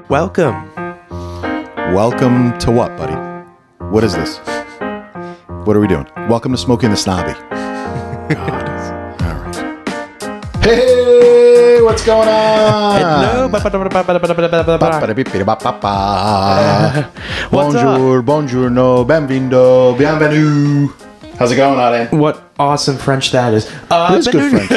Welcome. Welcome to what, buddy? What is this? What are we doing? Welcome to Smokey and the Snobby. God. All right. Hey, what's going on? Hello. What's Bonjour, buongiorno, benvenuto, bienvenue. How's it going, Aden? What awesome French that is. It is good French.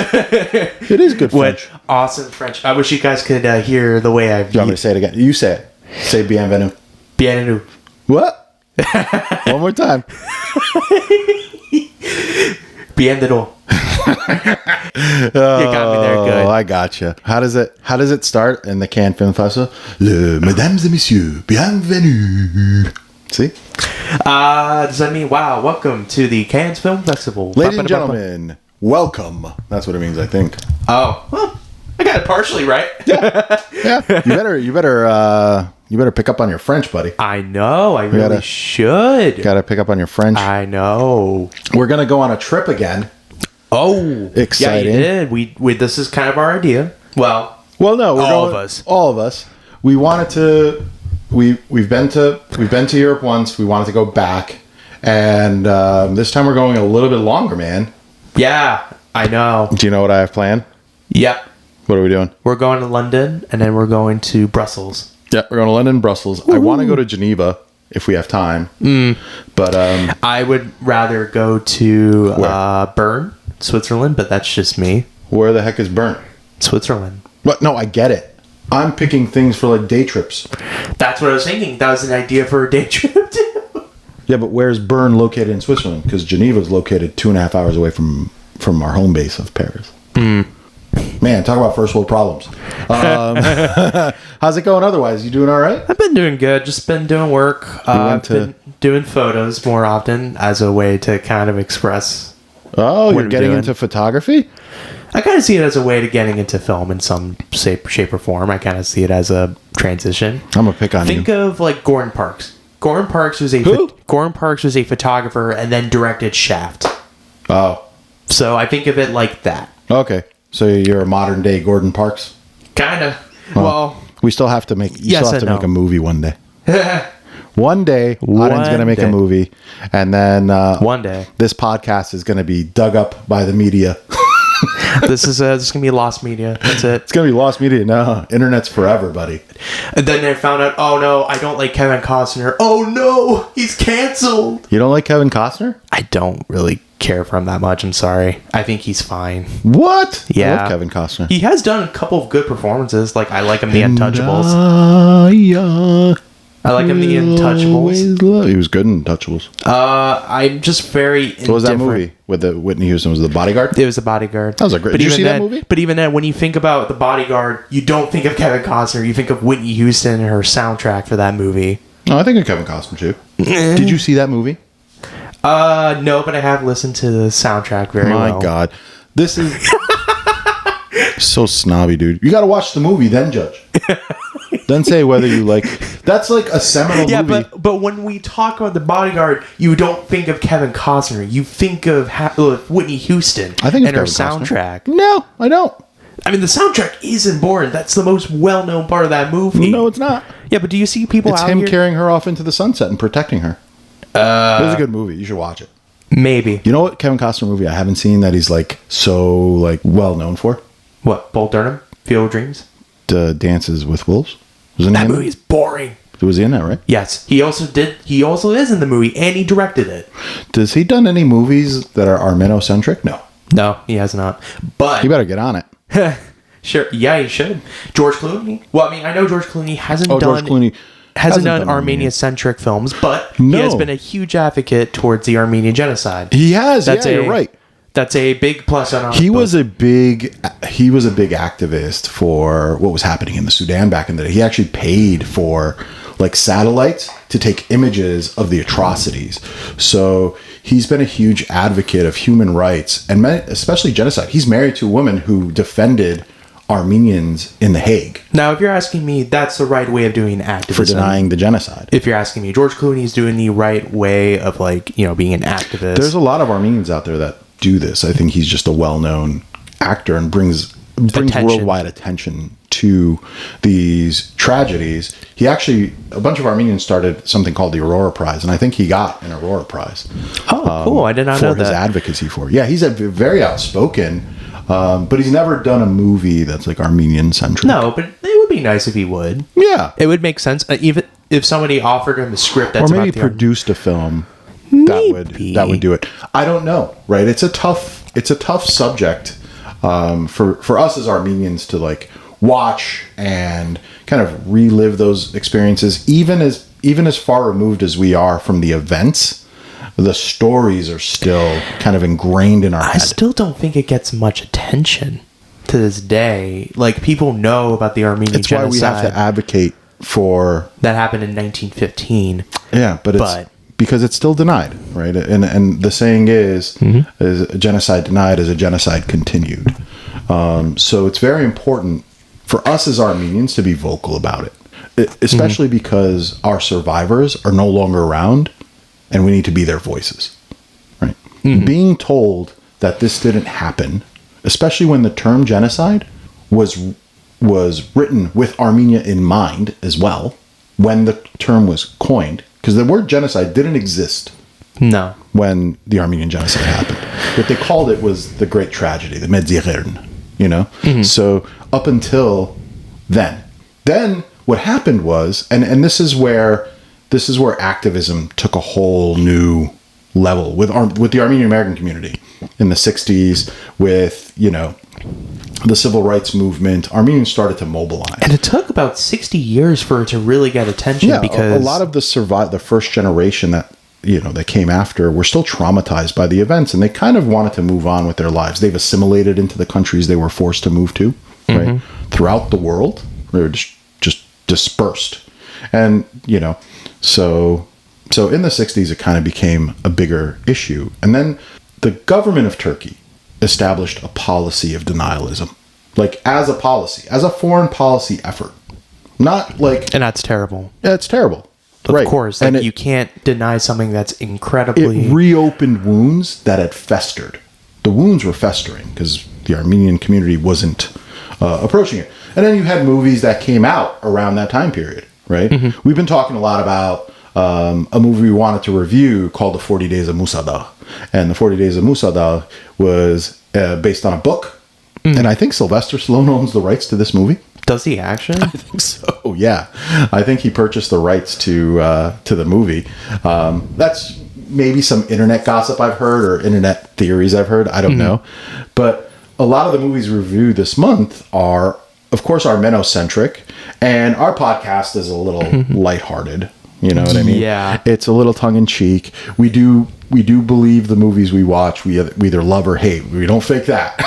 It is good French. What awesome French. I wish you guys could hear the way I've... Do you want me to say it again? You say it. Say bienvenue. Bienvenue. What? One more time. Bienvenue. You got me there good. Oh, I gotcha. How does it start in the Cannes Film Festival? Mesdames et messieurs, bienvenue. See? Does that mean, wow, welcome to the Cannes Film Festival. Ladies and gentlemen, welcome. That's what it means, I think. Oh, well, I got it partially right. Yeah. You better pick up on your French, buddy. I know. I really should. Gotta pick up on your French. I know. We're gonna go on a trip again. Oh, exciting! Yeah, you did. We this is kind of our idea. Well, no, all of us. We wanted to. We've been to Europe once. We wanted to go back, and this time we're going a little bit longer, man. Yeah, I know. Do you know what I have planned? Yep. What are we doing? We're going to London, and then we're going to Brussels. Yeah, we're going to London, Brussels. Ooh. I want to go to Geneva if we have time. But I would rather go to Bern, Switzerland, but that's just me. Where the heck is Bern? Switzerland. What? No, I get it. I'm picking things for like day trips. That's what I was thinking. That was an idea for a day trip too. Yeah, but where's Bern located in Switzerland? Because Geneva is located 2.5 hours away from our home base of Paris. Man, talk about first world problems. How's it going otherwise? You doing all right? I've been doing good. Just been doing work. I've been doing photos more often as a way to kind of express. Oh, you're getting into photography? I kind of see it as a way to getting into film in some shape or form. I kind of see it as a transition. I'm gonna pick on you. Think of like Gordon Parks. Gordon Parks was a photographer and then directed Shaft. Oh, so I think of it like that. Okay, so you're a modern day Gordon Parks. Kind of. Well, we still have to make. You still have to make a movie one day. One day, Aden's going to make a movie, and then one day, this podcast is going to be dug up by the media. This is going to be lost media. That's it. It's going to be lost media. No, internet's forever, buddy. And then they found out, oh no, I don't like Kevin Costner. Oh no, he's canceled. You don't like Kevin Costner? I don't really care for him that much. I'm sorry. I think he's fine. What? Yeah. I love Kevin Costner. He has done a couple of good performances. Like, I like him in The Untouchables. I like him in The Untouchables. He was good in Untouchables. I'm just very indifferent. What was that movie with the Whitney Houston? Was it The Bodyguard? It was The Bodyguard. That was a great. Did you see that movie? But even then, when you think about The Bodyguard, you don't think of Kevin Costner. You think of Whitney Houston and her soundtrack for that movie. No, I think of Kevin Costner too. Did you see that movie? No, but I have listened to the soundtrack very well. My God, this is so snobby, dude. You got to watch the movie, then judge. Then say whether you like. That's like a seminal movie. Yeah, but when we talk about The Bodyguard, you don't think of Kevin Costner. You think of Whitney Houston. I think and her Kevin soundtrack. Costner. No, I don't. I mean, the soundtrack is important. That's the most well-known part of that movie. No, it's not. Yeah, but do you see people it's out him here carrying her off into the sunset and protecting her. It was a good movie. You should watch it. Maybe. You know what Kevin Costner movie I haven't seen that he's like so like well known for? What? Bull Durham? Field of Dreams? Dances with Wolves. That movie is boring. Was he in that, right? Yes. He also is in the movie, and he directed it. Does he done any movies that are Armeno-centric? No. No, he has not. But you better get on it. Sure. Yeah, he should. George Clooney. Well, I mean, I know George Clooney hasn't done Armenia-centric films, but he has been a huge advocate towards the Armenian genocide. He has. You're right. That's a big plus on our He was a big activist for what was happening in the Sudan back in the day. He actually paid for like satellites to take images of the atrocities. So he's been a huge advocate of human rights and especially genocide. He's married to a woman who defended Armenians in The Hague. Now, if you're asking me, that's the right way of doing activism. For denying the genocide. If you're asking me, George Clooney's doing the right way of being an activist. There's a lot of Armenians out there that do this. I think he's just a well-known actor and brings worldwide attention to these tragedies, a bunch of Armenians started something called the Aurora Prize, and I think he got an Aurora Prize. Oh, cool. I did not know that. For his advocacy for it. Yeah, he's very outspoken, but he's never done a movie that's like Armenian-centric. No, but it would be nice if he would. Yeah. It would make sense. Even if somebody offered him a script that's or maybe produced a film that would do it. I don't know, right? It's a tough subject for us as Armenians to like watch and kind of relive those experiences, even as far removed as we are from the events. The stories are still kind of ingrained in our head. I still don't think it gets much attention to this day. Like, people know about the Armenian genocide. It's why we have to advocate for... That happened in 1915. Yeah, but it's because it's still denied, right? And the saying is a genocide denied is a genocide continued. So it's very important for us as Armenians to be vocal about it, especially because our survivors are no longer around, and we need to be their voices, right? Being told that this didn't happen, especially when the term genocide was written with Armenia in mind as well, when the term was coined, because the word genocide didn't exist. No. When the Armenian genocide happened. What they called it was the great tragedy, the Medzirern, you know? So up until then what happened was, and this is where activism took a whole new level with the Armenian American community in the 60s, with, you know, the civil rights movement. Armenians started to mobilize. And it took about 60 years for it to really get attention, because a lot of the first generation that came after were still traumatized by the events, and they kind of wanted to move on with their lives. They've assimilated into the countries they were forced to move to, right? Throughout the world. They were just dispersed. And, you know, so in the 60s, it kind of became a bigger issue. And then the government of Turkey established a policy of denialism, like as a policy, as a foreign policy effort. Not like... And that's terrible. Yeah, it's terrible. Of course. Like, you can't deny something that's incredibly... It reopened wounds that had festered. The wounds were festering because the Armenian community wasn't approaching it. And then you had movies that came out around that time period, right? We've been talking a lot about a movie we wanted to review called The 40 Days of Musadagh. And The 40 Days of Musadagh was based on a book. And I think Sylvester Stallone owns the rights to this movie. Does he actually? I think so, yeah. I think he purchased the rights to the movie. That's maybe some internet gossip I've heard, or internet theories I've heard. I don't know. But a lot of the movies reviewed this month are, of course, Armeno-centric. And our podcast is a little lighthearted. You know what I mean? Yeah. It's a little tongue-in-cheek. We do believe the movies we watch. We either love or hate. We don't fake that.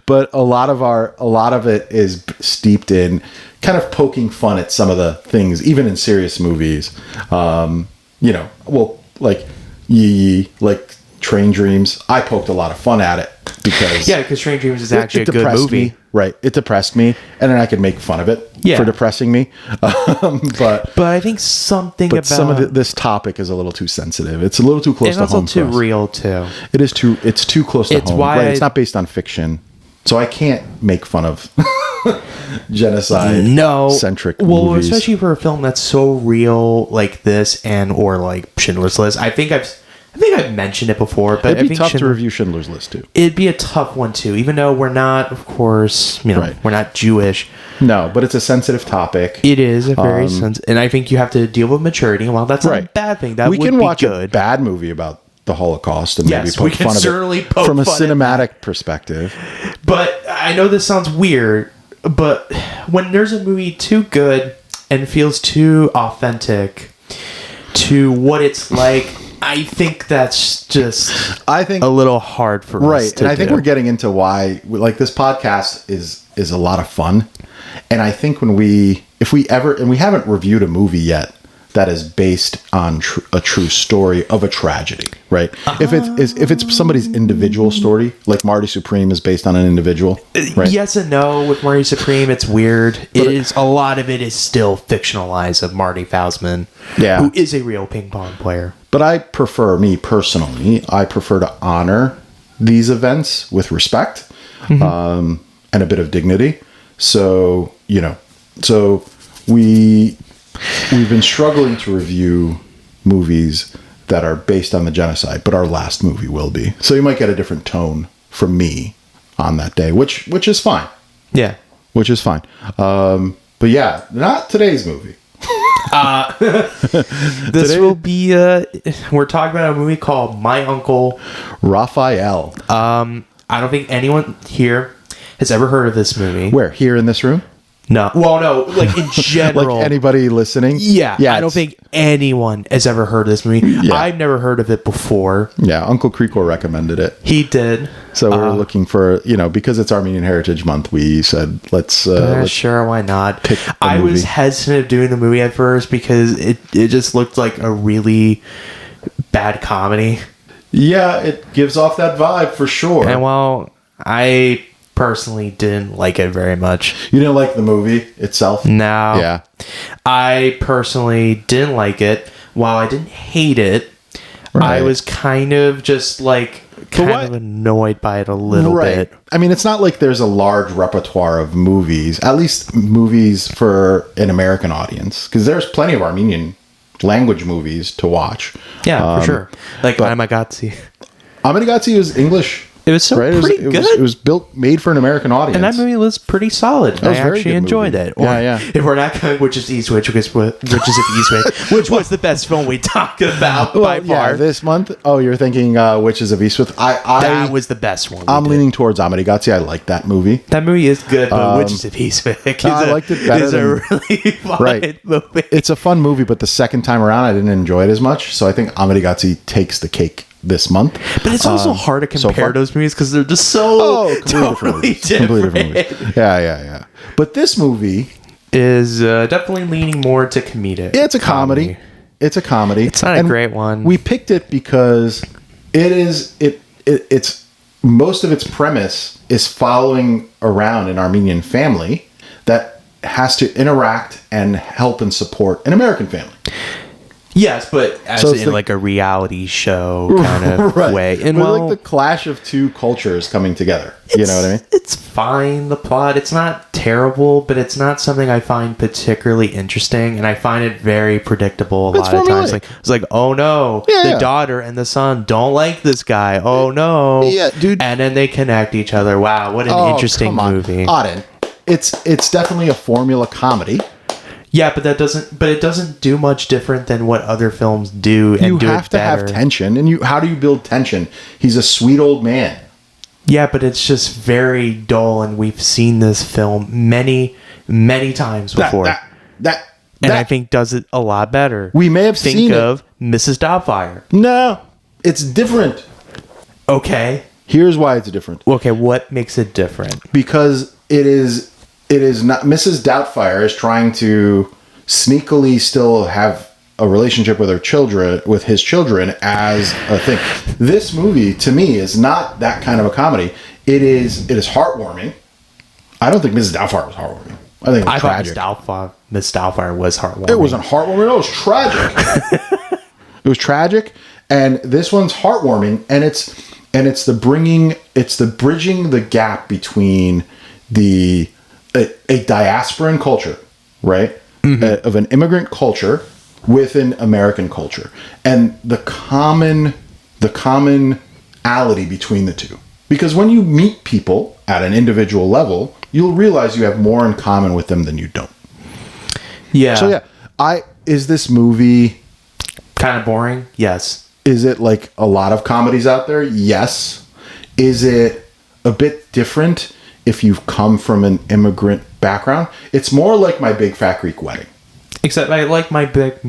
But a lot of it is steeped in kind of poking fun at some of the things, even in serious movies. You know, well, like like Train Dreams. I poked a lot of fun at it because Train Dreams is actually a good movie. Me, right? It depressed me, and then I could make fun of it for depressing me. But I think about some of this topic is a little too sensitive. It's a little too close to home. It's also too real too. It's too close to home. Why it's not based on fiction, so I can't make fun of genocide. Centric movies. Especially for a film that's so real like this, or like Schindler's List. I think I've mentioned it before, but it'd be tough to review Schindler's List too. It'd be a tough one too, even though we're not, of course, we're not Jewish. No, but it's a sensitive topic. It is a very sensitive, and I think you have to deal with maturity. And while that's not a bad thing, we can watch a bad movie about the Holocaust and maybe poke fun of it from a cinematic perspective. But I know this sounds weird, but when there's a movie too good and feels too authentic to what it's like, I think that's just a little hard for us to do. And I think we're getting into why, like, this podcast is a lot of fun. And I think if we haven't reviewed a movie yet that is based on a true story of a tragedy, right? If it's somebody's individual story, like Marty Supreme is based on an individual, right? Yes and no. With Marty Supreme, it's weird. A lot of it is still fictionalized of Marty Fausman, who is a real ping pong player. But I prefer to honor these events with respect and a bit of dignity. So, so we've been struggling to review movies that are based on the genocide, but our last movie will be. So you might get a different tone from me on that day, which is fine. Yeah. Which is fine. But yeah, not today's movie. This will be we're talking about a movie called My Uncle Raphael. I don't think anyone here has ever heard of this movie. Where? Here in this room? No. Well, no, like in general. Like anybody listening? Yeah. I don't think anyone has ever heard of this movie. Yeah. I've never heard of it before. Yeah, Uncle Creekle recommended it. He did. So we were looking for, because it's Armenian Heritage Month, we said, let's sure, why not? I was hesitant of doing the movie at first because it just looked like a really bad comedy. Yeah, it gives off that vibe for sure. And while I personally didn't like it very much. You didn't like the movie itself? No. Yeah. I personally didn't like it. While I didn't hate it, right. I was kind of just like of annoyed by it a little bit. I mean, it's not like there's a large repertoire of movies, at least movies for an American audience, because there's plenty of Armenian language movies to watch. Yeah, for sure. Like Amagazi. Amagazi was English. It was pretty good. It was made for an American audience. And that movie was pretty solid. I actually enjoyed it. Or if we're not going Witches of Eastwick, Witches of Eastwick, which was the best film we talked about by far. Yeah, this month. Oh, you're thinking Witches of Eastwick. That was the best one. I'm leaning towards Amagazi. I like that movie. That movie is good, but Witches of Eastwick I liked it better. Is a really fun movie. It's a fun movie, but the second time around, I didn't enjoy it as much. So I think Amagazi takes the cake this month. But it's also hard to compare those movies because they're just so totally different. Completely different movies. Yeah. But this movie is definitely leaning more to comedic. Yeah, it's a comedy. It's a comedy. It's not a great one. We picked it because it's most of its premise is following around an Armenian family that has to interact and help and support an American family. Yes, but as in like a reality show kind of way. And like the clash of two cultures coming together. You know what I mean? It's fine, the plot. It's not terrible, but it's not something I find particularly interesting. And I find it very predictable a lot of times. Like it's like, oh no, the daughter and the son don't like this guy. Oh no. Yeah, dude. And then they connect each other. Wow, what an interesting movie. Auden, it's definitely a formula comedy. Yeah, but it doesn't do much different than what other films do. And you have to have tension, and how do you build tension? He's a sweet old man. Yeah, but it's just very dull, and we've seen this film many, many times before. I think does it a lot better. We may have seen it. Think of Mrs. Doubtfire. No, it's different. Okay. Here's why it's different. Okay, what makes it different? Because it is not. Mrs. Doubtfire is trying to sneakily still have a relationship with his children as a thing. This movie, to me, is not that kind of a comedy. It is heartwarming. I don't think Mrs. Doubtfire was heartwarming. I tragic. Thought Miss Doubtfire was heartwarming. It wasn't heartwarming. It was tragic. It was tragic, and this one's heartwarming, and it's the bridging the gap between a diasporan culture, right? Mm-hmm. Of an immigrant culture with an American culture, and the commonality between the two. Because when you meet people at an individual level, you'll realize you have more in common with them than you don't. Yeah. So yeah, is this movie kind of boring? Yes. Is it like a lot of comedies out there? Yes. Is it a bit different if you've come from an immigrant background? It's more like My Big Fat Greek Wedding. Except I like My Big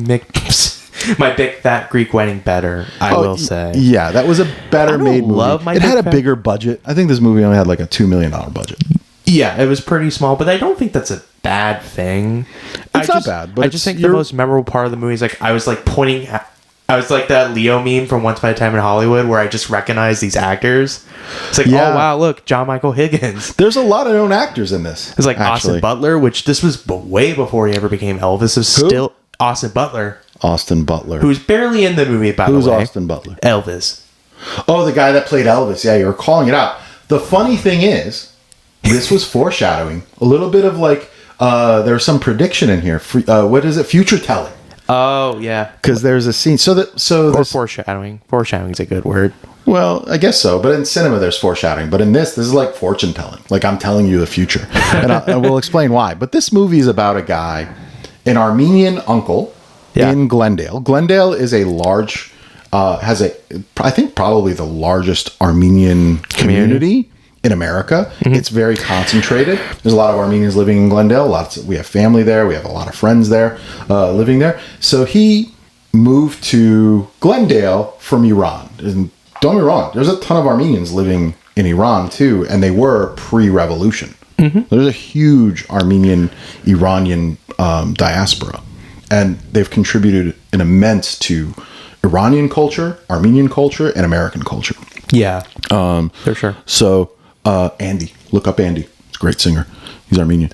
Fat Greek Wedding better, I will say. Yeah, that was a better made movie. It had a bigger budget. I think this movie only had like a $2 million budget. Yeah, it was pretty small, but I don't think that's a bad thing. It's not bad, but I just think the most memorable part of the movie is like I was like that Leo meme from Once Upon a Time in Hollywood where I just recognize these actors. It's like, oh wow, look, John Michael Higgins. There's a lot of known actors in this. It's like Austin Butler, which this was way before he ever became Elvis. Is still Austin Butler. Austin Butler. Who's barely in the movie, by the way. Who's Austin Butler? Elvis. Oh, the guy that played Elvis. Yeah, you were calling it out. The funny thing is, this was foreshadowing. A little bit of like, there's some prediction in here. What is it? Future telling. Oh, yeah. Because there's a scene. Or foreshadowing. Foreshadowing is a good word. Well, I guess so. But in cinema, there's foreshadowing. But in this is like fortune telling. Like I'm telling you the future. And I will explain why. But this movie is about a guy, an Armenian uncle in Glendale. Glendale is a large, I think probably the largest Armenian community in America. Mm-hmm. It's very concentrated. There's a lot of Armenians living in Glendale. We have family there. We have a lot of friends there living there. So he moved to Glendale from Iran. And don't get me wrong, there's a ton of Armenians living in Iran too, and they were pre-revolution. Mm-hmm. There's a huge Armenian-Iranian diaspora, and they've contributed an immense to Iranian culture, Armenian culture, and American culture. Yeah, for sure. So, Andy, look up Andy. He's a great singer. He's Armenian,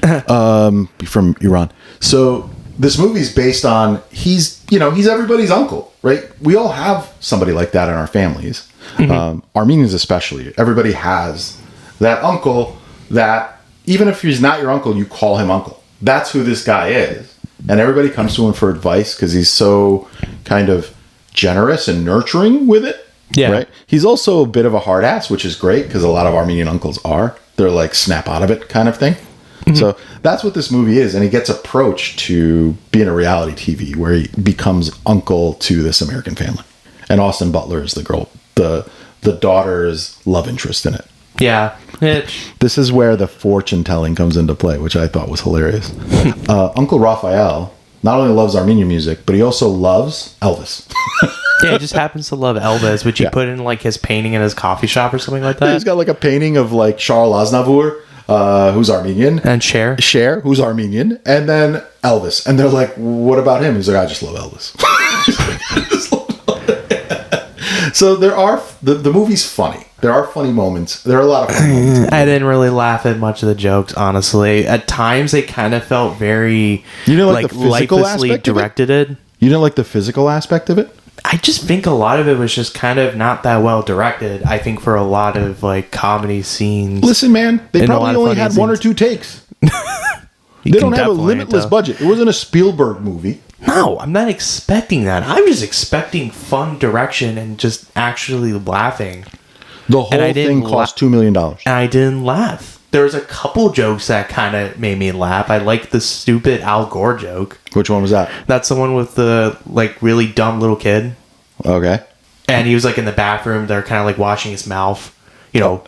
from Iran. So this movie's based on he's everybody's uncle, right? We all have somebody like that in our families. Mm-hmm. Armenians especially. Everybody has that uncle that even if he's not your uncle, you call him uncle. That's who this guy is. And everybody comes to him for advice because he's so kind of generous and nurturing with it. Yeah. Right. He's also a bit of a hard ass, which is great because a lot of Armenian uncles are. They're like snap out of it kind of thing. Mm-hmm. So that's what this movie is. And he gets approached to be in a reality TV where he becomes uncle to this American family. And Austin Butler is the girl, the daughter's love interest in it. Yeah. This is where the fortune telling comes into play, which I thought was hilarious. Uncle Rafael not only loves Armenian music, but he also loves Elvis. Yeah, he just happens to love Elvis, which he put in like his painting in his coffee shop or something like that. He's got like a painting of like Charles Aznavour, who's Armenian. And Cher, who's Armenian. And then Elvis. And they're like, what about him? He's like, I just love Elvis. So there are, the movie's funny. There are funny moments. There are a lot of funny moments. I didn't really laugh at much of the jokes, honestly. At times, they kind of felt very, you didn't like the physical lifelessly aspect directed of it? You didn't like the physical aspect of it? I just think a lot of it was just kind of not that well directed. I think for a lot of like comedy scenes. Listen, man, they probably only had one or two takes. They don't have a limitless budget. It wasn't a Spielberg movie. No, I'm not expecting that. I'm just expecting fun direction and just actually laughing. The whole thing cost $2 million. And I didn't laugh. There was a couple jokes that kind of made me laugh. I liked the stupid Al Gore joke. Which one was that? That's the one with the like really dumb little kid. Okay. And he was like in the bathroom. They're kind of like washing his mouth. You know,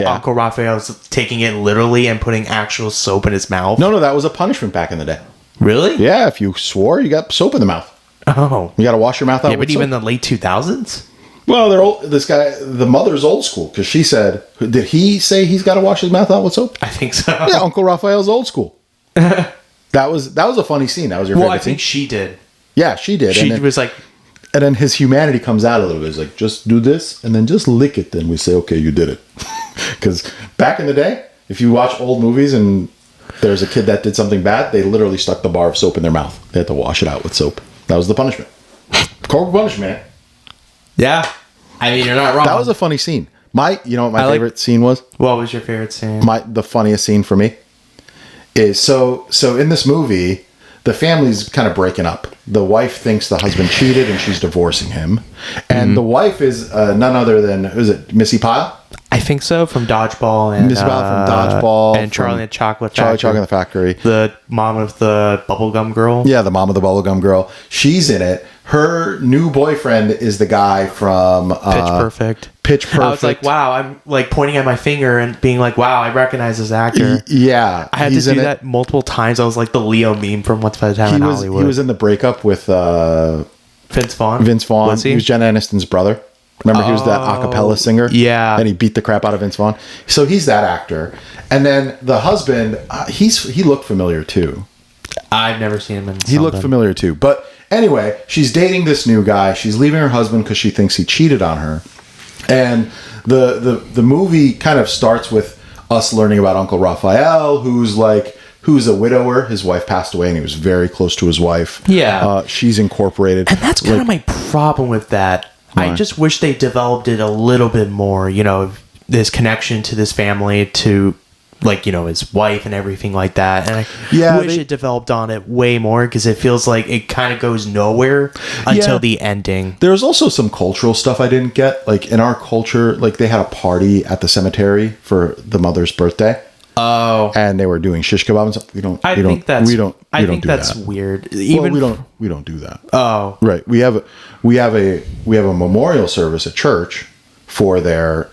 Uncle Rafael's taking it literally and putting actual soap in his mouth. No, that was a punishment back in the day. Really? Yeah, if you swore, you got soap in the mouth. Oh. You got to wash your mouth out with but soap. even in the late 2000s? Well, they're old. This guy, the mother's old school, because she said, did he say he's got to wash his mouth out with soap? I think so. Yeah, Uncle Rafael's old school. That was a funny scene. That was your favorite scene? Well, I think she did. Yeah, she did. She was like... And then his humanity comes out a little bit. It's like, just do this, and then just lick it. Then we say, okay, you did it. Because back in the day, if you watch old movies and there's a kid that did something bad, they literally stuck the bar of soap in their mouth. They had to wash it out with soap. That was the punishment. Corporal punishment. Yeah. I mean, you're not wrong. That was a funny scene. You know what my favorite scene was? What was your favorite scene? The funniest scene for me is so in this movie, the family's kind of breaking up. The wife thinks the husband cheated and she's divorcing him. And the wife is none other than, who's it, Missy Pyle? I think so, from Dodgeball. And Missy Pyle from Dodgeball. And Charlie and the Chocolate Factory. Charlie Chocolate in the Factory. The mom of the bubblegum girl. Yeah, the mom of the bubblegum girl. She's in it. Her new boyfriend is the guy from Pitch Perfect. Pitch Perfect. I was like, wow. I'm like pointing at my finger and being like, wow, I recognize this actor. Yeah. I had to do that multiple times. I was like the Leo meme from Once Upon a Time in Hollywood. He was in the breakup with Vince Vaughn. Was he was Jenna Aniston's brother. Remember, he was that a cappella singer? Yeah. And he beat the crap out of Vince Vaughn. So he's that actor. And then the husband, he looked familiar too. I've never seen him in something. He looked familiar too. But anyway, she's dating this new guy. She's leaving her husband because she thinks he cheated on her. And the movie kind of starts with us learning about Uncle Rafael, who's a widower. His wife passed away and he was very close to his wife. Yeah. She's incorporated. And that's kind of my problem with that. Why? I just wish they developed it a little bit more, you know, this connection to this family, to like, you know, his wife and everything like that. And Yeah, I wish it developed on it way more, because it feels like it kind of goes nowhere until the ending. There was also some cultural stuff I didn't get. Like in our culture, like they had a party at the cemetery for the mother's birthday. Oh, And they were doing shish kebab and stuff. We don't do that's that. weird. We don't do that. Oh, Right. We have a memorial service at church for their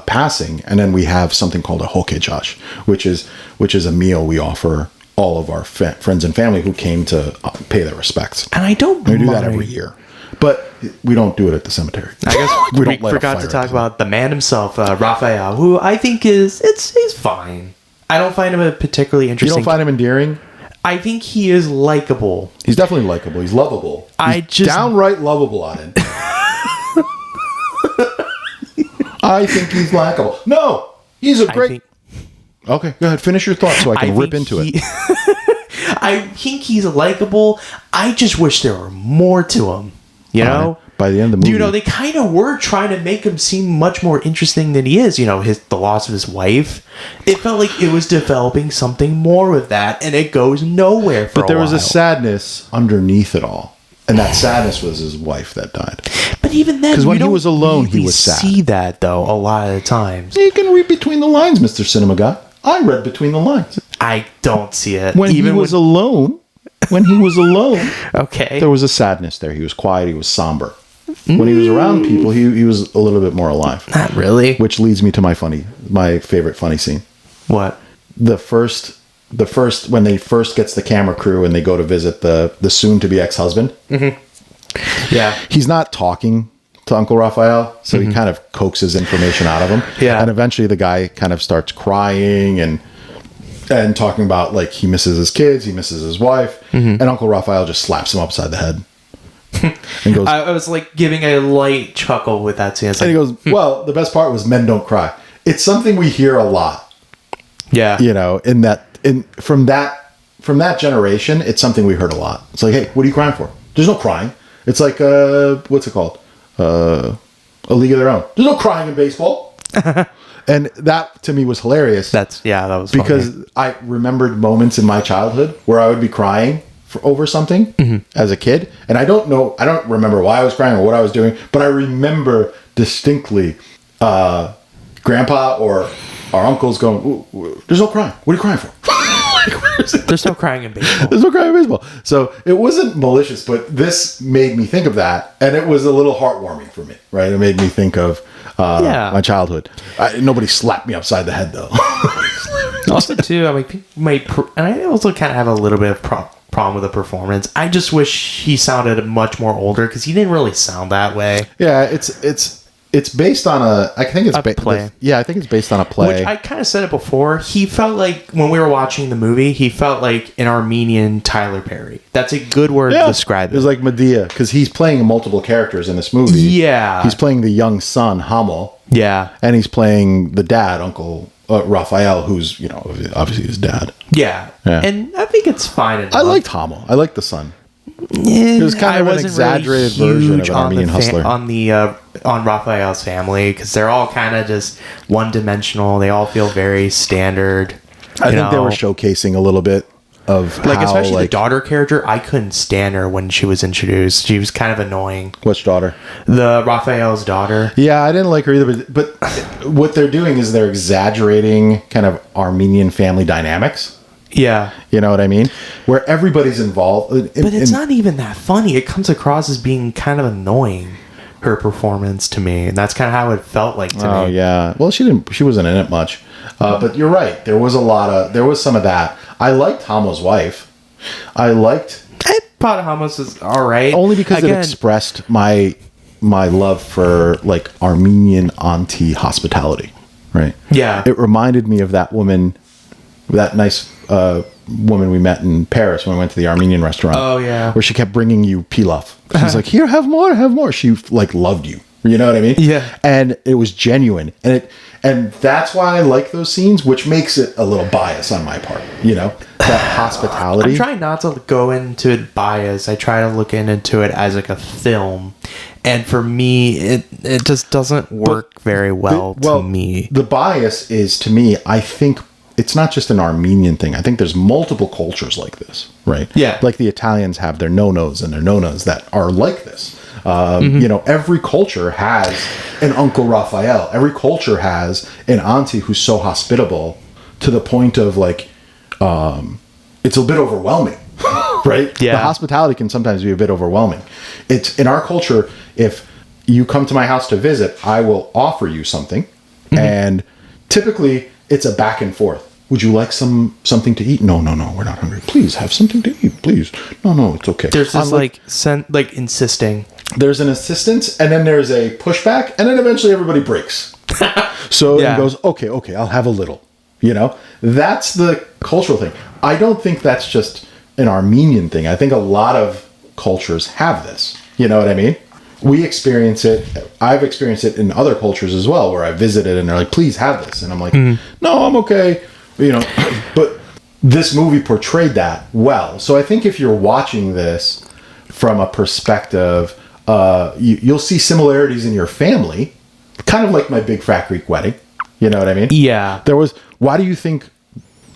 passing, and then we have something called a hokejash, which is a meal we offer all of our friends and family who came to pay their respects. and I don't We do that every year, but we don't do it at the cemetery. I guess we we forgot to talk about the man himself, Raphael, who I think he's fine. I don't find him a particularly You interesting. don't find him endearing? I think he is likable. He's definitely likable. He's lovable. He's downright lovable on it. I think he's likable. No, he's a great. Okay, go ahead. Finish your thought so I can rip into it. I think he's likable. I just wish there were more to him. You know? By the end of the movie. You know, they kind of were trying to make him seem much more interesting than he is. You know, the loss of his wife. It felt like it was developing something more with that, and it goes nowhere for a while. But there was a sadness underneath it all. And that sadness was his wife that died. But even then, 'Cause when he was alone, he was sad. See that though a lot of the times. You can read between the lines, Mr. Cinema Guy. I read between the lines. I don't see it. When he was alone, okay, there was a sadness there. He was quiet. He was somber. When he was around people, he was a little bit more alive. Not really. Which leads me to my favorite funny scene. What? The first when they first gets the camera crew and they go to visit the soon to be ex-husband. Mm-hmm. Yeah. He's not talking to Uncle Rafael, so he kind of coaxes information out of him. Yeah. And eventually the guy kind of starts crying and talking about like he misses his kids, he misses his wife, and Uncle Rafael just slaps him upside the head. And goes, I was like giving a light chuckle with that scene. And he goes, well, the best part was men don't cry. It's something we hear a lot. Yeah. You know, from that generation, it's something we heard a lot. It's like, hey, what are you crying for? There's no crying. It's like, what's it called? A League of Their Own. There's no crying in baseball. And that to me was hilarious. That was because funny. I remembered moments in my childhood where I would be crying over something as a kid, and I don't remember why I was crying or what I was doing, but I remember distinctly Grandpa or our uncles going, "There's no crying. What are you crying for?" There's no crying in baseball. There's no crying in baseball. So it wasn't malicious, but this made me think of that, and it was a little heartwarming for me. Right? It made me think of my childhood. Nobody slapped me upside the head though. Also, too, I mean, and I also kind of have a little bit of problem with the performance. I just wish he sounded much more older, because he didn't really sound that way. Yeah, it's based on I think it's a play. Yeah, I think it's based on a play. Which I kind of said it before. He felt like, when we were watching the movie, he felt like an Armenian Tyler Perry. That's a good word to describe it. It was like Medea, because he's playing multiple characters in this movie. Yeah. He's playing the young son, Hamel. Yeah. And he's playing the dad, Uncle Rafael, who's, obviously his dad. Yeah. And I think it's fine enough. I liked Hamel. I liked the son. It was kind of an exaggerated version of an Armenian hustler. On Raphael's family, because they're all kind of just one-dimensional. They all feel very standard. I think they were showcasing a little bit of especially the daughter character. I couldn't stand her when she was introduced. She was kind of annoying. Which daughter? The Raphael's daughter. Yeah, I didn't like her either. But what they're doing is they're exaggerating kind of Armenian family dynamics. Yeah. You know what I mean? Where everybody's involved. But it's not even that funny. It comes across as being kind of annoying, her performance to me. And that's kind of how it felt like to me. Oh, yeah. Well, she wasn't in it much. But you're right. There was some of that. I liked Hamo's wife. I thought Hamo's was all right. Only because it expressed my love for like Armenian auntie hospitality. Right? Yeah. It reminded me of that woman, that nice woman we met in Paris when we went to the Armenian restaurant. Oh, yeah. Where she kept bringing you pilaf. She's like, here, have more, have more. She like loved you. You know what I mean? Yeah. And it was genuine. And that's why I like those scenes, which makes it a little bias on my part. That hospitality. I'm trying not to go into it bias. I try to look into it as like a film. And for me, it just doesn't work very well to me. The bias is, to me, I think it's not just an Armenian thing. I think there's multiple cultures like this, right? Yeah. Like the Italians have their no-nos and their no-nos that are like this. Every culture has an Uncle Rafael. Every culture has an auntie who's so hospitable to the point of like, it's a bit overwhelming, right? Yeah. The hospitality can sometimes be a bit overwhelming. It's in our culture. If you come to my house to visit, I will offer you something, and typically it's a back and forth. Would you like something to eat? No, we're not hungry. Please have something to eat, please. No, it's okay. There's this insisting. There's an insistence, and then there's a pushback, and then eventually everybody breaks. So it goes, okay, I'll have a little. That's the cultural thing. I don't think that's just an Armenian thing. I think a lot of cultures have this. You know what I mean? We experience it. I've experienced it in other cultures as well, where I visited and they're like, please have this. And I'm like, no, I'm okay. But this movie portrayed that well. So I think if you're watching this from a perspective, you'll see similarities in your family, kind of like my Big Fat Greek Wedding. You know what I mean? Yeah. Why do you think,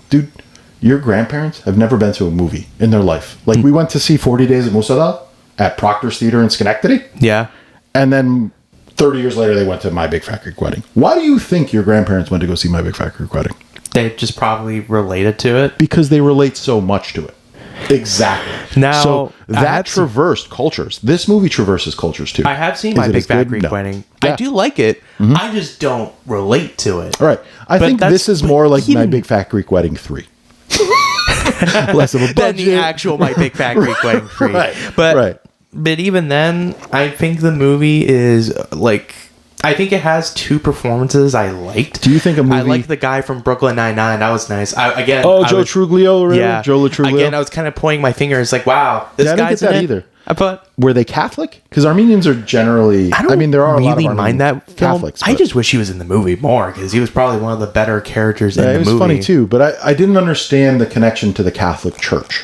dude, your grandparents have never been to a movie in their life? Like we went to see 40 Days of Musada at Proctor's Theater in Schenectady. Yeah. And then 30 years later, they went to My Big Fat Greek Wedding. Why do you think your grandparents went to go see My Big Fat Greek Wedding? They just probably related to it. Because they relate so much to it. Exactly. Now, so that traversed cultures. This movie traverses cultures too. I have seen My Big Fat Greek Wedding. Yeah. I do like it. I just don't relate to it. All right. I think this is more like My Big Fat Greek Wedding 3. Less of a budget. Than the actual My Big Fat Greek Wedding 3. But even then, I think the movie is like... I think it has two performances I liked. Do you think a movie... I like the guy from Brooklyn Nine-Nine. That was nice. Joe Truglio? Really? Yeah. Joe Truglio? Again, I was kind of pointing my finger. It's like, wow, this guy's I didn't get that either. But were they Catholic? Because Armenians are generally... there are a lot of Armenian mind that film. Catholics. I just wish he was in the movie more because he was probably one of the better characters in the movie. It was funny too, but I didn't understand the connection to the Catholic Church.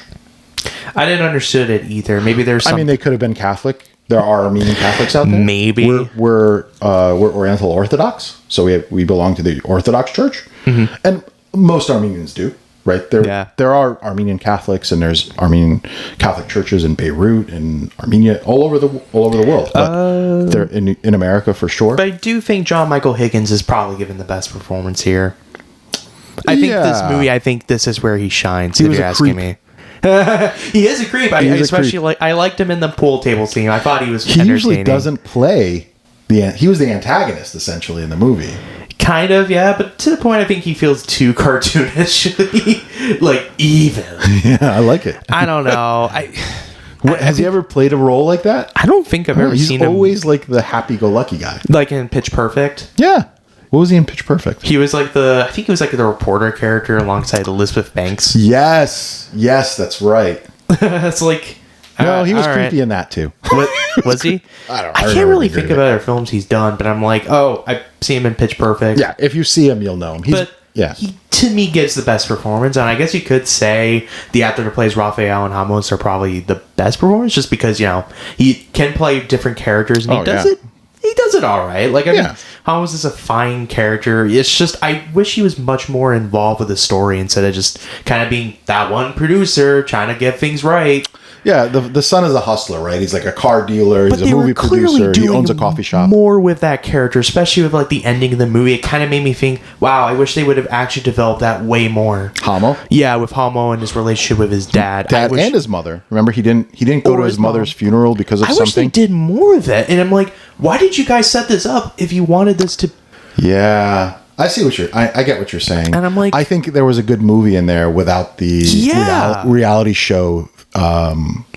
I didn't understand it either. Maybe there's some... they could have been Catholic. There are Armenian Catholics out there. Maybe. We're Oriental Orthodox, so we belong to the Orthodox Church, and most Armenians do, right? There are Armenian Catholics, and there's Armenian Catholic churches in Beirut and Armenia, all over the world. But they're in America for sure. But I do think John Michael Higgins is probably given the best performance here. I think this movie. I think this is where he shines. If you're asking me. He is a creep. I liked him in the pool table scene. I thought he was entertaining. He usually doesn't play he was the antagonist essentially in the movie. Kind of, yeah, but to the point I think he feels too cartoonishly like evil. Yeah, I like it. I don't know. Has he ever played a role like that? I don't think I've ever seen him. He's always like the happy-go-lucky guy. Like in Pitch Perfect? Yeah. What was he in Pitch Perfect? He was like I think he was like the reporter character alongside Elizabeth Banks. Yes, that's right. It's like... No, he was creepy in that too. Was he? I can't really think of other films he's done, but I'm like, I see him in Pitch Perfect. Yeah, if you see him, you'll know him. He, to me, gives the best performance, and I guess you could say the actor that plays Raphael and Hamos are probably the best performance, just because, he can play different characters, and he does it all right. Like, I mean, Hamos is a fine character. It's just, I wish he was much more involved with the story instead of just kind of being that one producer trying to get things right. Yeah, the son is a hustler, right? He's like a car dealer. He's a movie producer. He owns a coffee shop. More with that character, especially with like the ending of the movie. It kind of made me think, wow, I wish they would have actually developed that way more. Hamo? Yeah, with Hamo and his relationship with his dad. And his mother. Remember, he didn't go to his mother's funeral because of something? I wish they did more of that. And I'm like, why did you guys set this up if you wanted this to... Yeah. I see I get what you're saying. And I'm like... I think there was a good movie in there without the reality show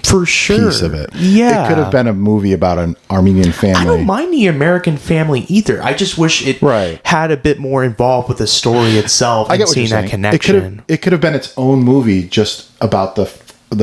for sure piece of it. Yeah, it could have been a movie about an Armenian family. I don't mind the American family either. I just wish it had a bit more involved with the story itself. I get what you're saying. That connection. It could have been its own movie just about the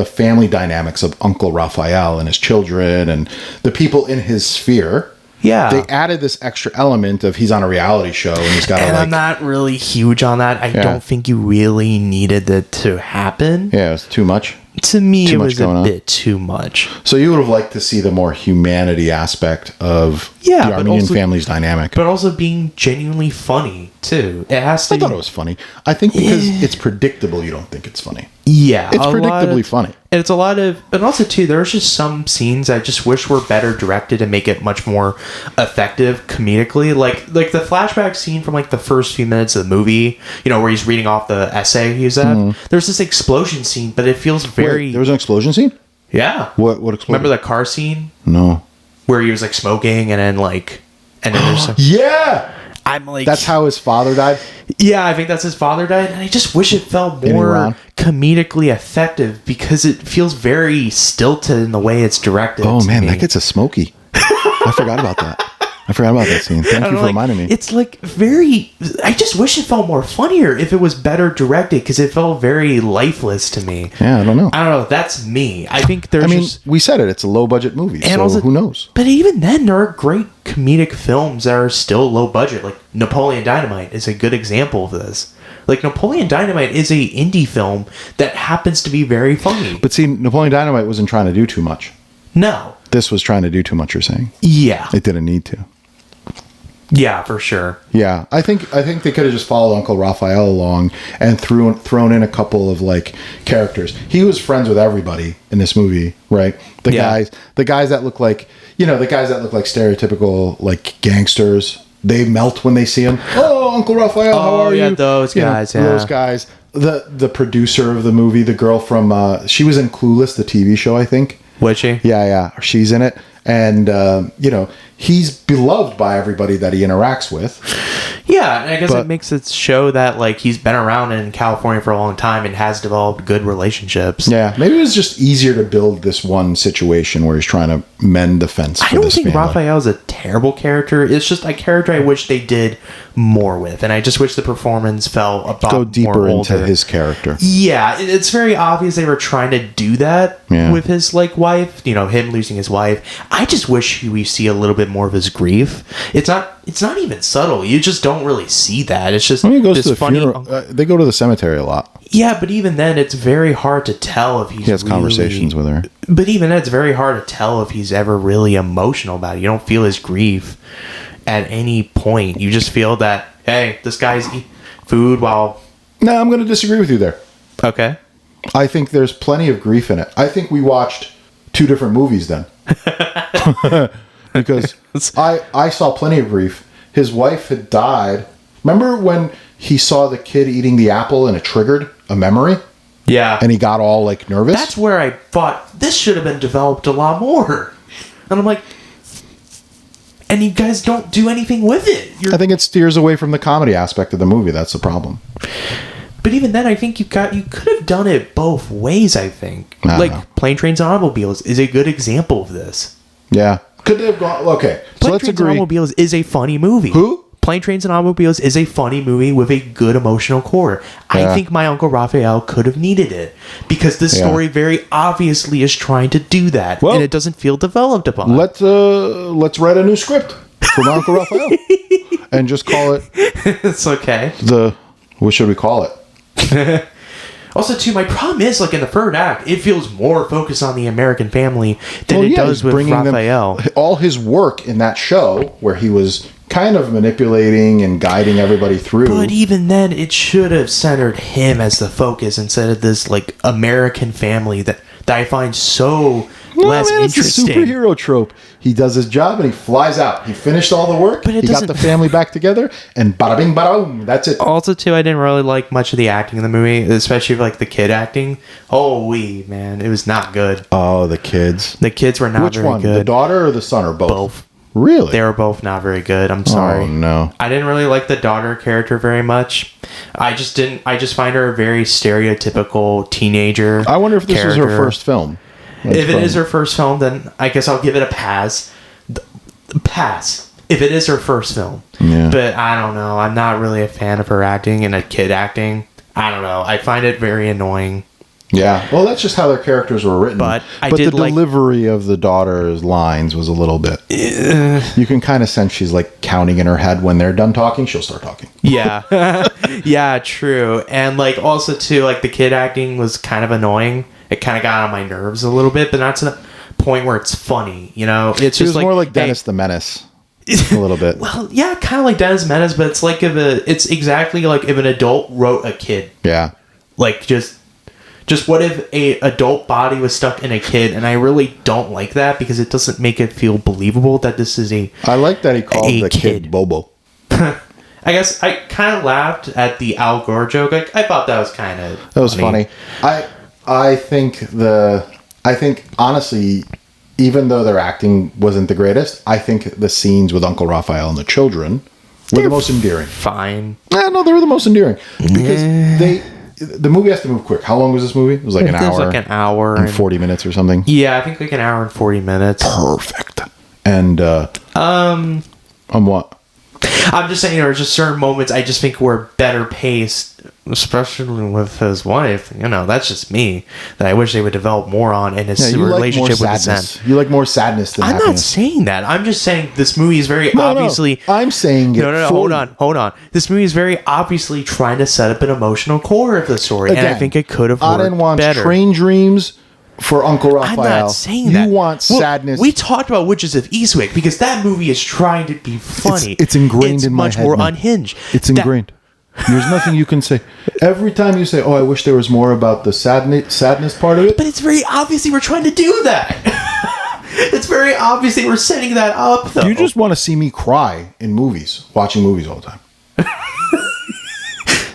family dynamics of Uncle Rafael and his children and the people in his sphere. Yeah, they added this extra element of he's on a reality show and he's got to. And I'm not really huge on that. I don't think you really needed that to happen. Yeah, it's too much. To me, it was a bit too much. So you would have liked to see the more humanity aspect of the Armenian family's dynamic. But also being genuinely funny. too. It has to I thought it was funny. I think because it's predictable, you don't think it's funny. Yeah. It's predictably funny. And it's a lot of... And also, too, there's just some scenes I just wish were better directed and make it much more effective comedically. Like the flashback scene from, like, the first few minutes of the movie, you know, where he's reading off the essay he was at. There's this explosion scene, but it feels very... Wait, there was an explosion scene? Yeah. What exploded? Remember the car scene? No. Where he was, like, smoking and then, like... And then there's some... Yeah! I'm like... That's how his father died? Yeah, I think that's his father died, and I just wish it felt more comedically effective because it feels very stilted in the way it's directed. Oh man, that gets a Smokey. I forgot about that. I forgot about that scene. Thank you for reminding me. It's like very... I just wish it felt more funnier if it was better directed because it felt very lifeless to me. Yeah, I don't know. That's me. I think there's we said it. It's a low-budget movie, so also, who knows? But even then, there are great comedic films that are still low budget. Like Napoleon Dynamite is a good example of this. Like Napoleon Dynamite is a indie film that happens to be very funny. But see, Napoleon Dynamite wasn't trying to do too much. No. This was trying to do too much, you're saying? Yeah. It didn't need to. Yeah, for sure. Yeah, I think they could have just followed Uncle Rafael along and thrown in a couple of like characters. He was friends with everybody in this movie, right? The guys that look like stereotypical like gangsters. They melt when they see him. Oh, Uncle Rafael, how are you? Those guys. Those guys. The producer of the movie, the girl from she was in Clueless, the TV show, I think. Was she? Yeah, she's in it. And, he's beloved by everybody that he interacts with. Yeah, and I guess it makes it show that, like, he's been around in California for a long time and has developed good relationships. Yeah, maybe it was just easier to build this one situation where he's trying to mend the fence for this family. I don't think Raphael's a terrible character. It's just a character I wish they did more with, and I just wish the performance felt about go deeper more into his character. Yeah, it's very obvious they were trying to do that with his, like, wife, him losing his wife. I just wish we see a little bit more of his grief. It's not even subtle. You just don't really see that. It's just he goes to the funeral. They go to the cemetery a lot. Yeah, but even then, it's very hard to tell if he has conversations with her. But even then, it's very hard to tell if he's ever really emotional about it. You don't feel his grief at any point. You just feel that, hey, this guy's eating food while... No, I'm going to disagree with you there. Okay. I think there's plenty of grief in it. I think we watched 2 different movies then. Because I saw plenty of grief. His wife had died. Remember when he saw the kid eating the apple and it triggered a memory? Yeah. And he got all like nervous? That's where I thought this should have been developed a lot more. And I'm like, and you guys don't do anything with it. I think it steers away from the comedy aspect of the movie. That's the problem. But even then, I think you could have done it both ways, I think. Plane, Trains, and Automobiles is a good example of this. Yeah. Could they have gone... Okay, so let's agree. Plane, Trains, and Automobiles is a funny movie. Who? Plane, Trains, and Automobiles is a funny movie with a good emotional core. I think my Uncle Rafael could have needed it. Because the story very obviously is trying to do that. And it doesn't feel developed upon. Let's write a new script for my Uncle Rafael. And just call it... It's okay. What should we call it? Also, too, my problem is, like, in the third act, it feels more focused on the American family than it does with Raphael. All his work in that show, where he was kind of manipulating and guiding everybody through. But even then, it should have centered him as the focus instead of this, like, American family that I find so less interesting. It's a superhero trope. He does his job and he flies out. He finished all the work. He got the family back together, and bada bing, bada boom. That's it. Also, too, I didn't really like much of the acting in the movie, especially like the kid acting. Holy man, it was not good. Oh, the kids. The kids were not very good. Which one? The daughter or the son, or both? Both. Really? They were both not very good. I'm sorry. Oh no. I didn't really like the daughter character very much. I just find her a very stereotypical teenager. I wonder if this was her first film. If it is her first film, then I guess I'll give it a pass. Pass. If it is her first film. Yeah. But I don't know. I'm not really a fan of her acting and a kid acting. I don't know. I find it very annoying. Yeah. Well, that's just how their characters were written. But the delivery of the daughter's lines was a little bit... You can kind of sense she's like counting in her head when they're done talking, she'll start talking. Yeah. Yeah, true. And like also too, like the kid acting was kind of annoying. It kind of got on my nerves a little bit, but not to the point where it's funny, you know? It's just like... more like Dennis the Menace. a little bit. Well, yeah, kind of like Dennis Menace, but it's like it's exactly like if an adult wrote a kid. Yeah. Like just what if a adult body was stuck in a kid? And I really don't like that because it doesn't make it feel believable that this is a. I like that he called the kid Bobo. I guess I kind of laughed at the Al Gore joke. I thought that was kind of. That was funny. I think honestly, even though their acting wasn't the greatest, I think the scenes with Uncle Rafael and the children were the most endearing. Fine. No, they were the most endearing because the movie has to move quick. How long was this movie? It was like an hour. It was like an hour and 40 minutes or something. Yeah, I think like an hour and 40 minutes. Perfect. And on what? I'm just saying there are just certain moments I just think were better paced, especially with his wife. You know, that's just me. That I wish they would develop more on in his relationship with his son. You like more sadness than happiness. I'm not saying that. I'm just saying this movie is very obviously. No. I'm saying it. No. Hold on. This movie is very obviously trying to set up an emotional core of the story, and I think it could have worked better. I didn't want train dreams for Uncle Rafael. I'm not saying that. You want sadness. We talked about Witches of Eastwick because that movie is trying to be funny. It's ingrained in my head. It's much more unhinged. It's ingrained. There's nothing you can say. Every time you say, "Oh, I wish there was more about the sadness part of it," but it's very obviously we're trying to do that. It's very obviously we're setting that up, though. You just want to see me cry in movies, watching movies all the time.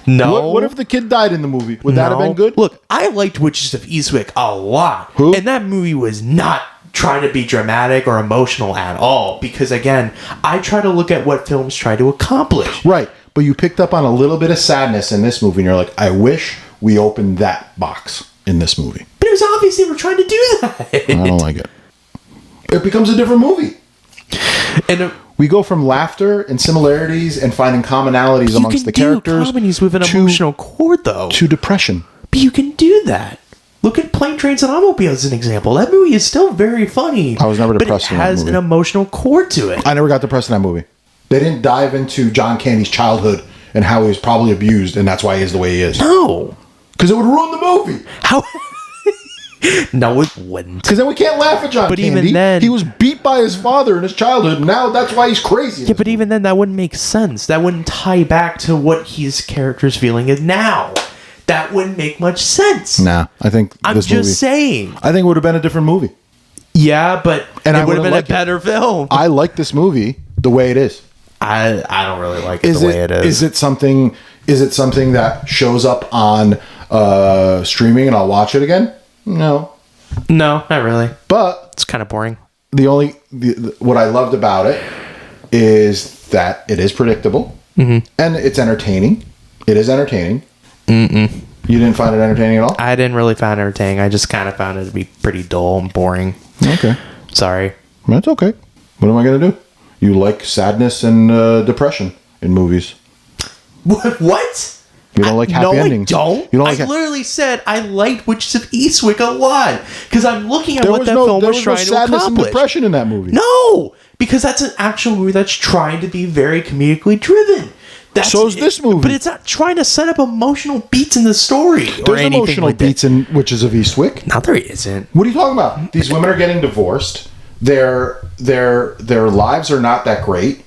No. What if the kid died in the movie? Would that have been good? Look, I liked Witches of Eastwick a lot. Who? And that movie was not trying to be dramatic or emotional at all. Because, again, I try to look at what films try to accomplish. Right. But you picked up on a little bit of sadness in this movie, and you're like, I wish we opened that box in this movie. But it was obviously we're trying to do that. I don't like it. It becomes a different movie. And we go from laughter and similarities and finding commonalities amongst the characters. You can do comedies with an emotional core, though. To depression. But you can do that. Look at Plane, Trains, and Automobiles as an example. That movie is still very funny. I was never depressed in that movie. But it has an emotional core to it. I never got depressed in that movie. They didn't dive into John Candy's childhood and how he was probably abused, and that's why he is the way he is. No. Because it would ruin the movie. How... No, it wouldn't. Because then we can't laugh at John Candy. Even then, he was beat by his father in his childhood. And now that's why he's crazy. Yeah, but even then, that wouldn't make sense. That wouldn't tie back to what his character's feeling is now. That wouldn't make much sense. Nah, I think I'm just saying. I think it would have been a different movie. Yeah, but it would have been a better film. I like this movie the way it is. I don't really like it the way it is. Is it something that shows up on streaming and I'll watch it again? No, not really. But it's kind of boring. What I loved about it is that it is predictable and it's entertaining. It is entertaining. You didn't find it entertaining at all? I didn't really find it entertaining. I just kind of found it to be pretty dull and boring. Okay. Sorry. That's okay. What am I going to do? You like sadness and depression in movies. What? You don't like happy endings. No, I don't. You don't like literally said I liked Witches of Eastwick a lot because I'm looking at what that film was trying to accomplish. There was no sadness and depression in that movie. No, because that's an actual movie that's trying to be very comedically driven. So is this movie. But it's not trying to set up emotional beats in the story. There's emotional beats in Witches of Eastwick. No, there isn't. What are you talking about? These women are getting divorced. Their lives are not that great,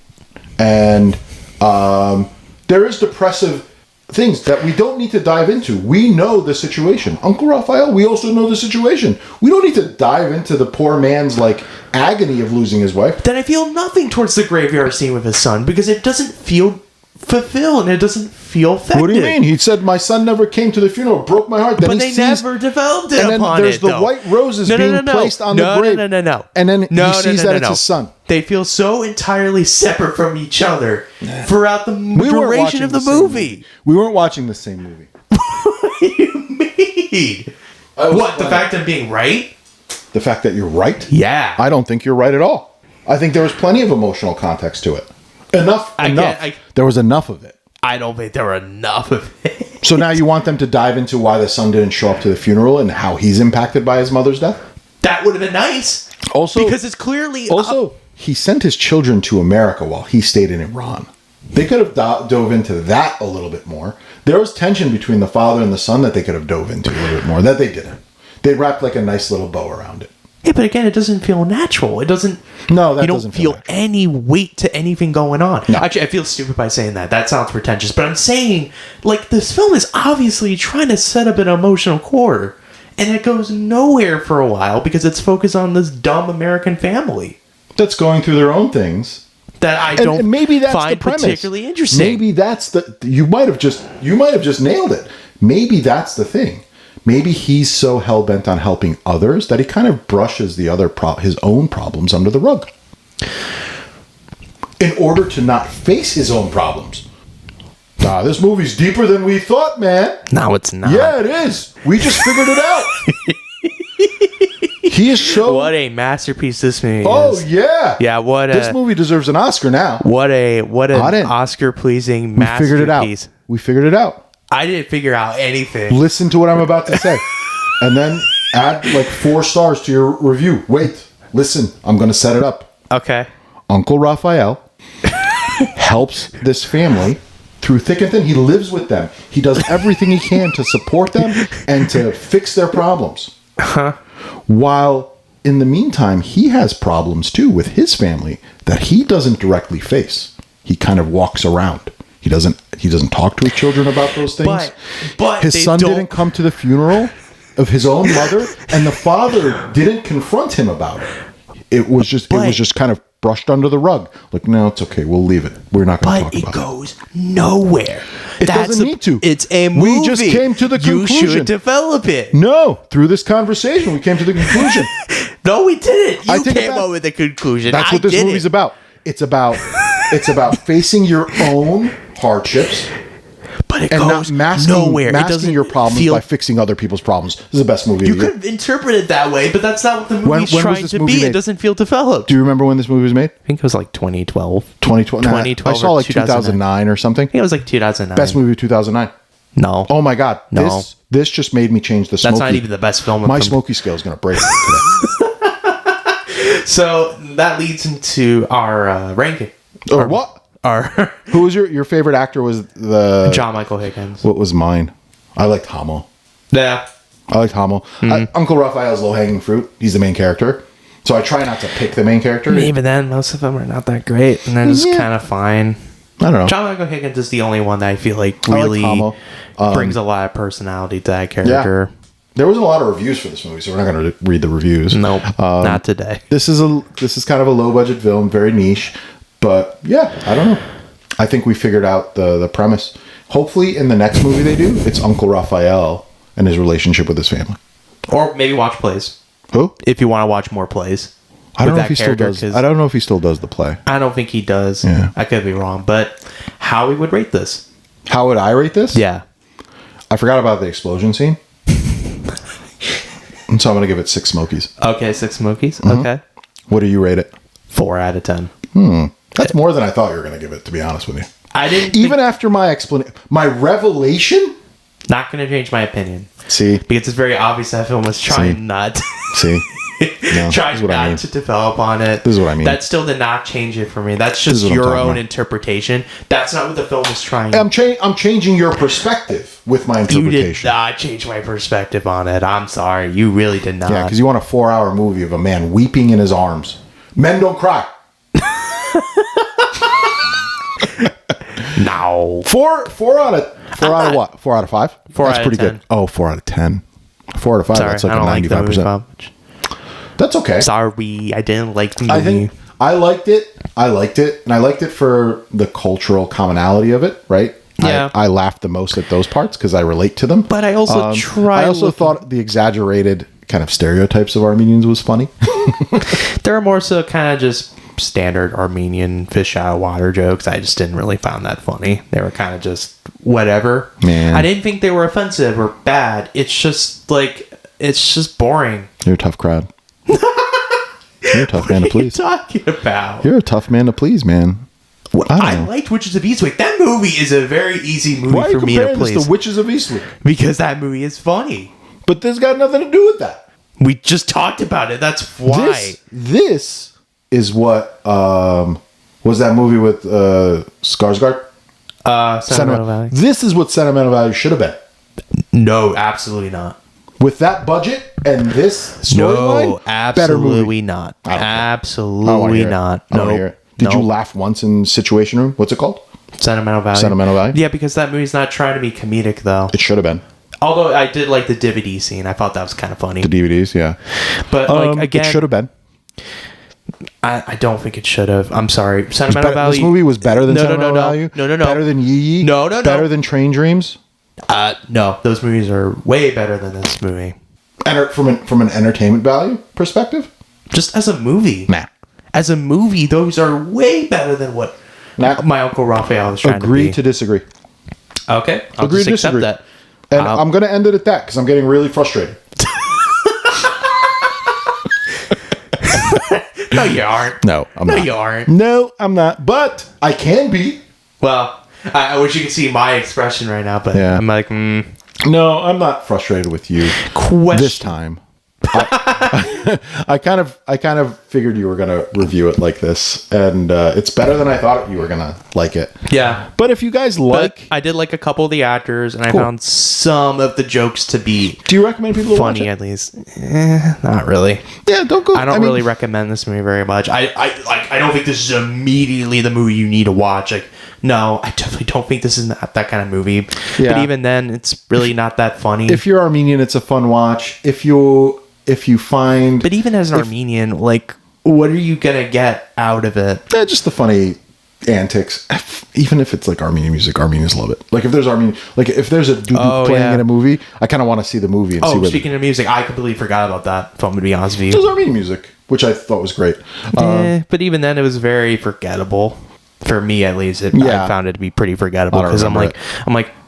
and there is depressive things that we don't need to dive into. We know the situation. Uncle Rafael, we also know the situation. We don't need to dive into the poor man's agony of losing his wife. Then I feel nothing towards the graveyard scene with his son because it doesn't feel fulfilled and it doesn't feel effective. What do you mean? He said, my son never came to the funeral. It broke my heart. Then but they never developed it upon it, And then there's the white roses being placed on the grave. No. And then he sees that it's his son. They feel so entirely separate from each other throughout the duration of the movie. We weren't watching the same movie. What do you mean? What? The fact of being right? The fact that you're right? Yeah. I don't think you're right at all. I think there was plenty of emotional context to it. Enough. There was enough of it. I don't think there were enough of it. So now you want them to dive into why the son didn't show up to the funeral and how he's impacted by his mother's death? That would have been nice. Also, because it's clearly... he sent his children to America while he stayed in Iran. They could have dove into that a little bit more. There was tension between the father and the son that they could have dove into a little bit more that they didn't. They wrapped a nice little bow around it. Yeah, but again, it doesn't feel natural. It doesn't. No, that you don't doesn't feel feel natural. any weight to anything going on. No. Actually, I feel stupid by saying that. That sounds pretentious. But I'm saying, like, this film is obviously trying to set up an emotional core, and it goes nowhere for a while because it's focused on this dumb American family That's going through their own things. that I don't and maybe that's find the premise. particularly interesting. Maybe that's you might have just nailed it. Maybe that's the thing. Maybe he's so hell bent on helping others that he kind of brushes the other his own problems under the rug in order to not face his own problems. This movie's deeper than we thought, man. No, it's not. Yeah, it is. We just figured it out. He is so. What a masterpiece this movie Oh is. yeah. Yeah, what This a movie deserves an Oscar now. what an Auden. Oscar-pleasing We figured it out. masterpiece. We figured it out. I didn't figure out anything. Listen to what I'm about to say. And then add like 4 stars to your review. Wait. Listen. I'm going to set it up. Okay. Uncle Rafael helps this family through thick and thin. He lives with them. He does everything he can to support them and to fix their problems. While in the meantime, he has problems too with his family that he doesn't directly face. He kind of walks around. He doesn't talk to his children about those things. But His they son don't- didn't come to the funeral of his own mother, and the father didn't confront him about it. It was just kind of brushed under the rug. Like, no, it's okay. We'll leave it. We're not going to But talk it about goes nowhere. It doesn't need to. It's a movie. We just came to the You conclusion. should develop it. No, through this conversation, we came to the conclusion. No, we didn't. I You take it came back. up with the conclusion. That's I what this didn't. movie's about. It's about facing your own hardships But it and goes not masking, nowhere. It masking doesn't your problems feel. by fixing other people's problems. This is the best movie You of the year. could interpret it that way, but that's not what the movie's When was trying this to movie be. made? It doesn't feel developed. Do you remember when this movie was made? I think it was like 2012. 2012. 2012 I saw or like 2009 or something. I think it was like 2009. Best movie of 2009. No. Oh my God. No. This just made me change the Smokey. That's not even the best film. My Smokey scale is going to break today. So that leads into our ranking. Or what? Our Who was your favorite actor? Was the John Michael Higgins. What was mine? I liked Hamo. Yeah. I liked Hamo. Uncle Raphael's low hanging fruit. He's the main character, so I try not to pick the main character. Even then, most of them are not that great, and they're just Yeah. kind of fine. I don't know. John Michael Higgins is the only one that I feel like I like really Hamo. brings a lot of personality to that character. There wasn't a lot of reviews for this movie, so we're not going to read the reviews. Nope, not today. This is kind of a low budget film, very niche, but yeah, I don't know. I think we figured out the premise. Hopefully, in the next movie they do, it's Uncle Rafael and his relationship with his family. Or maybe watch plays Who? if you want to watch more plays. I don't with know that if he still character, does. 'cause I don't know if he still does the play. I don't think he does. Yeah. I could be wrong, but how we would rate this? How would I rate this? Yeah. I forgot about the explosion scene. And so I'm going to give it 6 Smokies. Okay, 6 Smokies. Mm-hmm. Okay. What do you rate it? 4 out of 10. That's more than I thought you were going to give it, to be honest with you. I didn't Even after my explanation, my revelation. not going to change my opinion See, because it's very obvious that film was trying See? not see, no, this trying is what I not mean. to develop on it. This is what I mean. That still did not change it for me. That's is just what I'm your talking own about. interpretation. That's not what the film was trying. I'm changing your perspective with my You did interpretation. not change my perspective on it. I'm sorry. You really did not. Yeah, because you want a 4-hour movie of a man weeping in his arms. Men don't cry. No. 4 out of what? 4 out of 5? 4 That's out of pretty 10. good. Oh, 4 out of 10. 4 out of 5. Sorry, That's like I a don't like the movie 95%. that much. That's okay. Sorry, I didn't like the movie. I think I liked it. And I liked it for the cultural commonality of it, right? Yeah. I laughed the most at those parts because I relate to them. But I also I also thought the exaggerated kind of stereotypes of Armenians was funny. They're more so kind of just standard Armenian fish out of water jokes. I just didn't really find that funny. They were kind of just whatever. Man. I didn't think they were offensive or bad. It's just like, it's just boring. You're a tough crowd. You're a tough man to What are you please. talking about? You're a tough man to please, man. I don't know. liked Witches of Eastwick. That movie is a very easy movie Why are you for me to comparing this please. to Witches of Eastwick? Because that movie is funny. But this got nothing to do with that. We just talked about it. That's why. This is what was that movie with Skarsgård? Sentimental Valley. This is what Sentimental Value should have been. No, absolutely not. With that budget And this No, storyline, better movie. absolutely not. I don't care. Absolutely not. I don't hear it. Did you laugh once in Situation Room? What's it called? Sentimental Value. Sentimental Value? Yeah, because that movie's not trying to be comedic, though. It should have been. Although I did like the DVD scene. I thought that was kind of funny. The DVDs, yeah. But, like, again... It should have been. I don't think it should have. I'm sorry. Sentimental Value... This movie was better than No, Sentimental Value? No. Better than Yee Yee? No. Better than Train Dreams? No, those movies are way better than this movie. From an entertainment value perspective? Just as a movie. Nah. As a movie, those are way better than what my Uncle Raphael is trying to be. Agree to disagree. Okay. I'll Agree just to accept disagree. that. And I'm going to end it at that because I'm getting really frustrated. No, you aren't. No, I'm not. No, you aren't. No, I'm not. But I can be. Well, I wish you could see my expression right now, but Yeah. I'm like, No, I'm not frustrated with you this time. I kind of figured you were going to review it like this, and it's better than I thought you were going to like it. Yeah. But if you guys like... But I did like a couple of the actors, and Cool. I found some of the jokes to be Do you recommend people to watch funny, it? at least. Not really. Yeah, don't go... I don't really recommend this movie very much. I don't think this is immediately the movie you need to watch. Like, no, I definitely don't think this is not that kind of movie. Yeah. But even then, it's really not that funny. If you're Armenian, it's a fun watch. If you find... But even as an Armenian, like, what are you gonna get out of it? just the funny antics. Even if it's like Armenian music, Armenians love it. Like if there's if there's a duduk playing in a movie, I kind of want to see the movie and see what... Speaking of music, I completely forgot about that, if I'm gonna be honest with you. There's Armenian music, which I thought was great. But even then, it was very forgettable. For me, at least, I found it to be pretty forgettable because I'm like,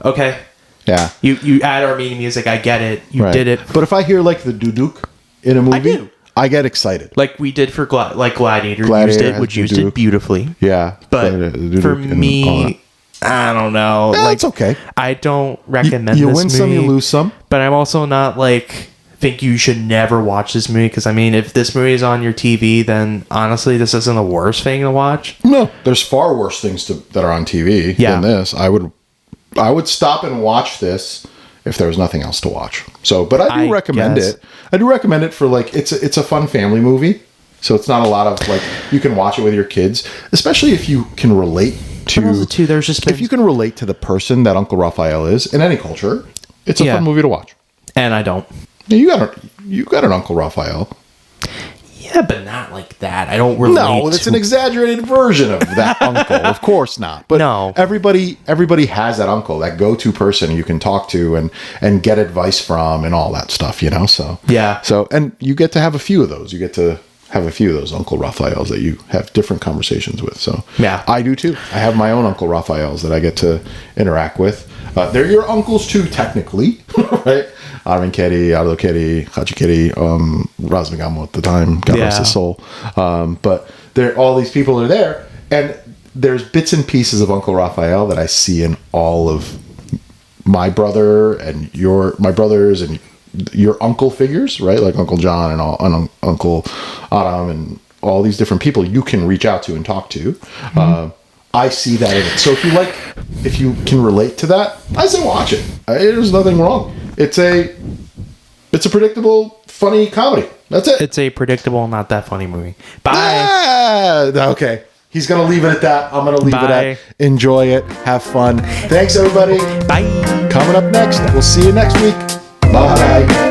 okay, yeah, you add Armenian music, I get it, you did it. But if I hear like the duduk in a movie, I get excited, like we did for Gladiator. Gladiator Which used it beautifully. Yeah, but for me, I don't know. Yeah, like, it's okay. I don't recommend. You this win movie, some, you lose some. But I'm also not like think you should never watch this movie because I mean, if this movie is on your TV, then honestly, this isn't the worst thing to watch. No, there's far worse things that are on TV than this. I would stop and watch this if there was nothing else to watch. So, but I do recommend it. I do recommend it for like it's a fun family movie. So it's not a lot of like you can watch it with your kids, especially if you can relate to. But also too, there's just if you can relate to the person that Uncle Rafael is in any culture, it's a fun movie to watch. And I don't. Yeah, you got an Uncle Rafael. Yeah, but not like that. I don't relate. No, it's an exaggerated version of that uncle. Of course not. But no, everybody has that uncle, that go-to person you can talk to and get advice from and all that stuff, you know? So yeah. So and you get to have a few of those. You get to have a few of those Uncle Rafaels that you have different conversations with. So yeah, I do too. I have my own Uncle Rafaels that I get to interact with. They're your uncles too, technically, right? Armin Keri, Arlo Keri, Haji Keri, Razmigamo at the time, God rest his soul. But all these people are there, and there's bits and pieces of Uncle Rafael that I see in all of my brother and my brothers and your uncle figures, right? Like Uncle John and Uncle Adam and all these different people you can reach out to and talk to. Mm-hmm. I see that in it. So if you can relate to that, I say watch it. There's nothing wrong. It's a predictable, funny comedy. That's it. It's a predictable, not that funny movie. Bye. Okay. He's going to leave it at that. I'm going to leave it at enjoy it. Have fun. Thanks, everybody. Bye. Coming up next. We'll see you next week. Bye.